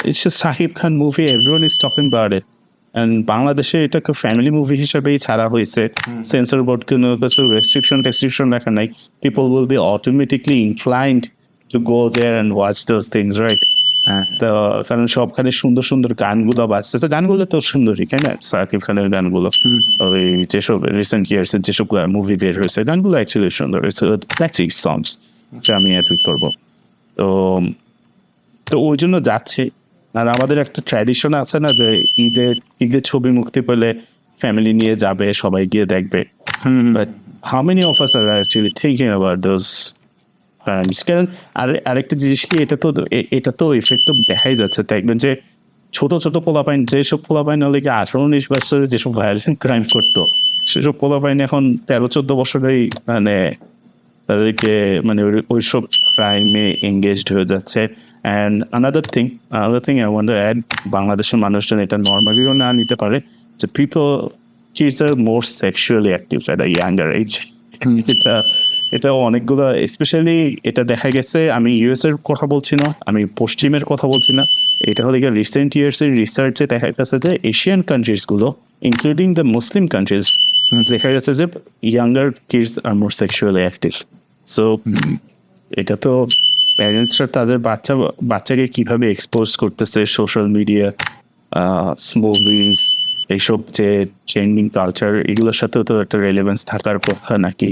It's a Sahib Khan movie. Everyone is talking about it. And বাংলাদেশে এটাকে family movie হিসেবেই ছাড়া হয়েছে, সেন্সর বোর্ড কোনো কিছু রেস্ট্রিকশন রাখা নাই, people will be automatically inclined to go there and watch those things, right? তো কারণ সবখানে সুন্দর সুন্দর গানগুলো বাজতেছে, গানগুলো তো সুন্দরই, তাই না? সাকিব খানের গানগুলো, ওই যেসব রিসেন্ট ইয়ার্সের যেসব মুভি বের হয়েছে, গানগুলো অ্যাকচুয়ালি সুন্দর, ক্লাসিক সংস, আমি অ্যাপ্রিক করবো। তো তো ওই জন্য যাচ্ছে। আর আমাদের একটা ট্র্যাডিশন আছে না, যে ঈদের ছবি মুক্তি পেলে ফ্যামিলি নিয়ে যাবে, সবাই গিয়ে দেখবে। But how many of us are actually thinking about those parents? কারণ আরেকটা জিনিস কি, এটা তো ইফেক্ট তো দেখাই যাচ্ছে, দেখবেন যে ছোট ছোট পোলাপাইন, যেসব পোলাপাইন হলে কি 18-19 বছরে যেসব ভায়োলেন্ট ক্রাইম করতো, সেসব পোলাপাইন এখন 13-14 বছরেই মানে তাদেরকে মানে ওইসব ক্রাইমে এঙ্গেজড হয়ে যাচ্ছে। And another thing I want to add, বাংলাদেশের মানুষজন এটা নর্মালিও না নিতে পারে, যে kids are more sexually active at a younger age. এটা অনেকগুলো, স্পেশালি এটা দেখা গেছে, আমি ইউএস এর কথা বলছি না, আমি পশ্চিমের কথা বলছি না, এটা হলে গিয়ে রিসেন্ট ইয়ার্সের রিসার্চে দেখা গেছে যে এশিয়ান কান্ট্রিজগুলো, ইনক্লুডিং দ্য মুসলিম কান্ট্রিজ, দেখা গেছে যে younger kids are more sexually active. So এটা তো প্যারেন্টসরা তাদের বাচ্চাকে কিভাবে এক্সপোজ করতেছে, সোশ্যাল মিডিয়া, মুভিজ, এইসব যে ট্রেন্ডিং কালচার, এগুলোর সাথেও তো একটা রেলেভেন্স থাকার কথা নাকি?